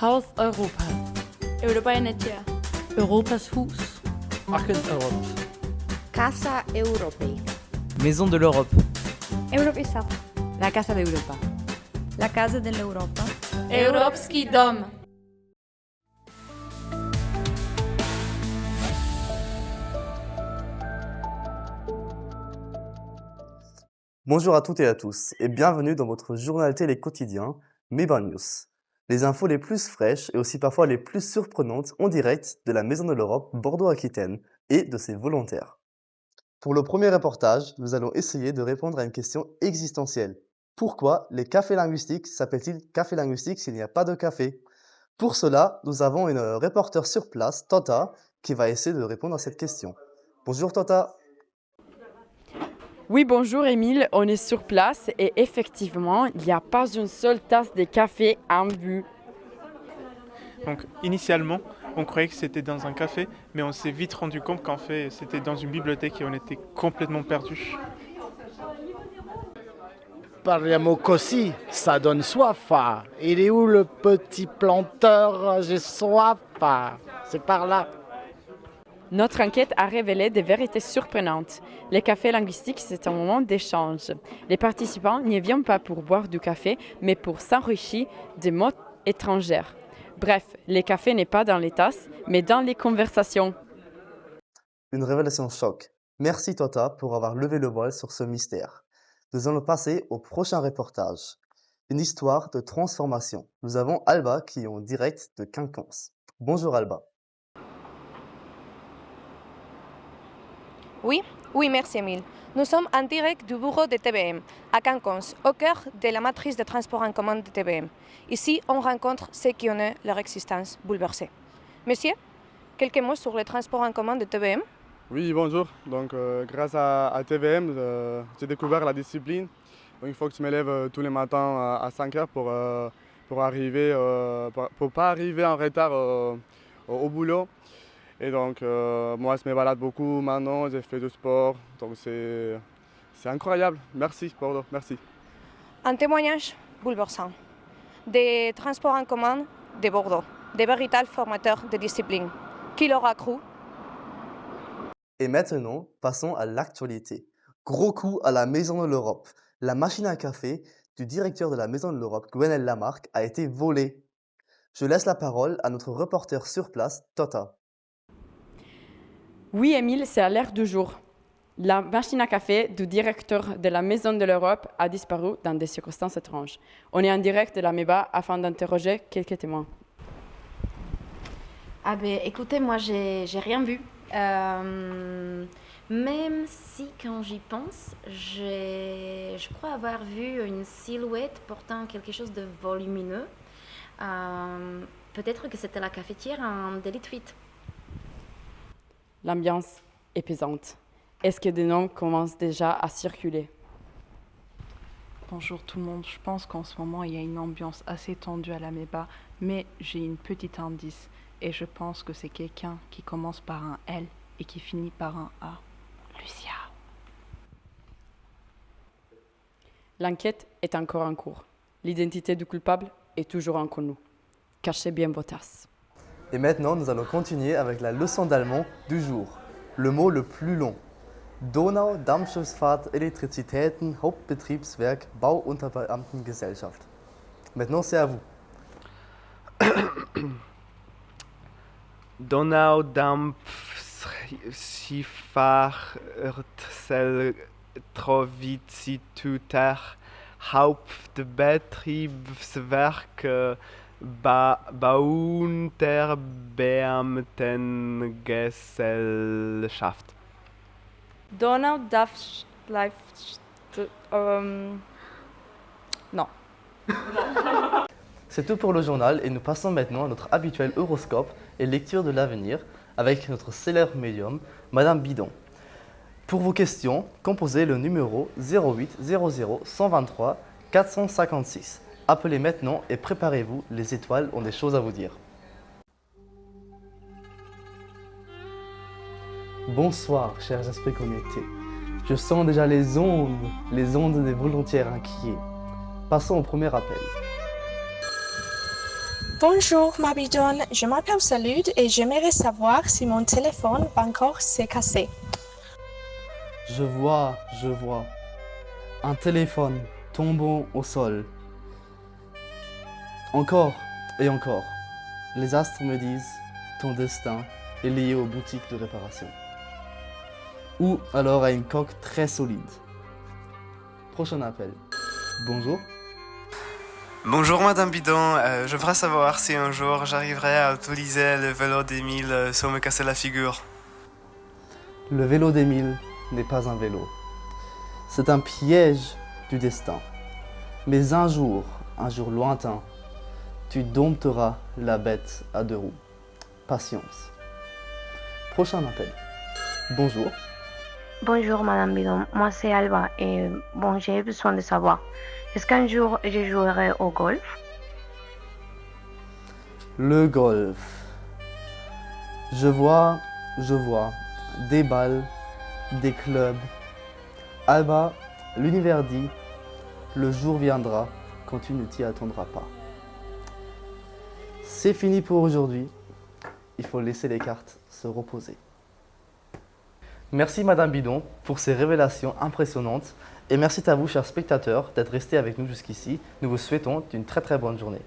Haus Europas. Europaenetxea. Europas Hus. Arken Europe. Casa Europei. Maison de l'Europe. Europisa. La Casa de Europa. La Casa dell'Europa. Europski dom. Bonjour à toutes et à tous et bienvenue dans votre journal télé quotidien Meba News. Les infos les plus fraîches et aussi parfois les plus surprenantes en direct de la Maison de l'Europe Bordeaux-Aquitaine et de ses volontaires. Pour le premier reportage, nous allons essayer de répondre à une question existentielle. Pourquoi les cafés linguistiques s'appellent-ils cafés linguistiques s'il n'y a pas de café? Pour cela, nous avons une reporter sur place, Tota, qui va essayer de répondre à cette question. Bonjour Tota. Oui, bonjour Émile, on est sur place et effectivement, il n'y a pas une seule tasse de café en vue. Donc initialement, on croyait que c'était dans un café, mais on s'est vite rendu compte qu'en fait c'était dans une bibliothèque et on était complètement perdus. Parliamo così, ça donne soif. Il est où le petit planteur? J'ai soif. C'est par là. Notre enquête a révélé des vérités surprenantes. Les cafés linguistiques, c'est un moment d'échange. Les participants n'y viennent pas pour boire du café, mais pour s'enrichir des mots étrangers. Bref, les cafés n'est pas dans les tasses, mais dans les conversations. Une révélation choc. Merci Tota pour avoir levé le voile sur ce mystère. Nous allons passer au prochain reportage. Une histoire de transformation. Nous avons Alba qui est en direct de Quinconce. Bonjour Alba. Oui, merci Emile. Nous sommes en direct du bureau de TBM, à Quinconce, au cœur de la matrice de transport en commun de TBM. Ici, on rencontre ceux qui ont eu leur existence bouleversée. Monsieur, quelques mots sur le transport en commun de TBM? Oui, bonjour. Donc, grâce à TVM, j'ai découvert la discipline. Donc, il faut que je me lève tous les matins à 5 heures pour pas arriver en retard au boulot. Et donc, moi, je me balade beaucoup maintenant, j'ai fait du sport. Donc, c'est incroyable. Merci, Bordeaux, merci. Un témoignage bouleversant des transports en commun de Bordeaux, des véritables formateurs de discipline. Qui l'aura cru? Et maintenant, passons à l'actualité. Gros coup à la Maison de l'Europe. La machine à café du directeur de la Maison de l'Europe, Gwenel Lamarck, a été volée. Je laisse la parole à notre reporter sur place, Tota. Oui, Émile, c'est à l'heure du jour. La machine à café du directeur de la Maison de l'Europe a disparu dans des circonstances étranges. On est en direct de la MEBA afin d'interroger quelques témoins. Ah ben écoutez, moi j'ai rien vu. Même si quand j'y pense, je crois avoir vu une silhouette portant quelque chose de volumineux. Peut-être que c'était la cafetière en Delhi Tweet. L'ambiance est pesante. Est-ce que des noms commencent déjà à circuler? Bonjour tout le monde, je pense qu'en ce moment il y a une ambiance assez tendue à la MEBA, mais j'ai une petite indice et je pense que c'est quelqu'un qui commence par un L et qui finit par un A. Lucia. L'enquête est encore en cours. L'identité du coupable est toujours inconnue. Cachez bien vos tasses. Et maintenant, nous allons continuer avec la leçon d'allemand du jour. Le mot le plus long. Donau Dampfschiffahrt Elektrizitäten Hauptbetriebswerk Bauunterbeamtengesellschaft. Maintenant, c'est à vous. Donaudampfschiffahrtselektrovizitäter Hauptbetriebswerk Bauunterbeamtengesellschaft. Non. C'est tout pour le journal et nous passons maintenant à notre habituel horoscope et lecture de l'avenir avec notre célèbre médium, Madame Bidon. Pour vos questions, composez le numéro 08 00 123 456. Appelez maintenant et préparez-vous, les étoiles ont des choses à vous dire. Bonsoir, chers esprits connectés. Je sens déjà les ondes des volontaires inquiets. Passons au premier appel. Bonjour ma bidonne, je m'appelle Salud et j'aimerais savoir si mon téléphone bancaire s'est cassé. Je vois, un téléphone tombant au sol. Encore et encore, les astres me disent, ton destin est lié aux boutiques de réparation. Ou alors à une coque très solide. Prochain appel. Bonjour. Bonjour Madame Bidon, je voudrais savoir si un jour j'arriverai à utiliser le vélo d'Émile sans me casser la figure. Le vélo d'Émile n'est pas un vélo. C'est un piège du destin. Mais un jour lointain, tu dompteras la bête à deux roues. Patience. Prochain appel. Bonjour. Bonjour Madame Bidon, moi c'est Alba et bon j'ai besoin de savoir, est-ce qu'un jour je jouerai au golf? Le golf. Je vois des balles, des clubs. Alba, l'univers dit, le jour viendra quand tu ne t'y attendras pas. C'est fini pour aujourd'hui. Il faut laisser les cartes se reposer. Merci Madame Bidon pour ces révélations impressionnantes et merci à vous chers spectateurs d'être restés avec nous jusqu'ici. Nous vous souhaitons une très bonne journée.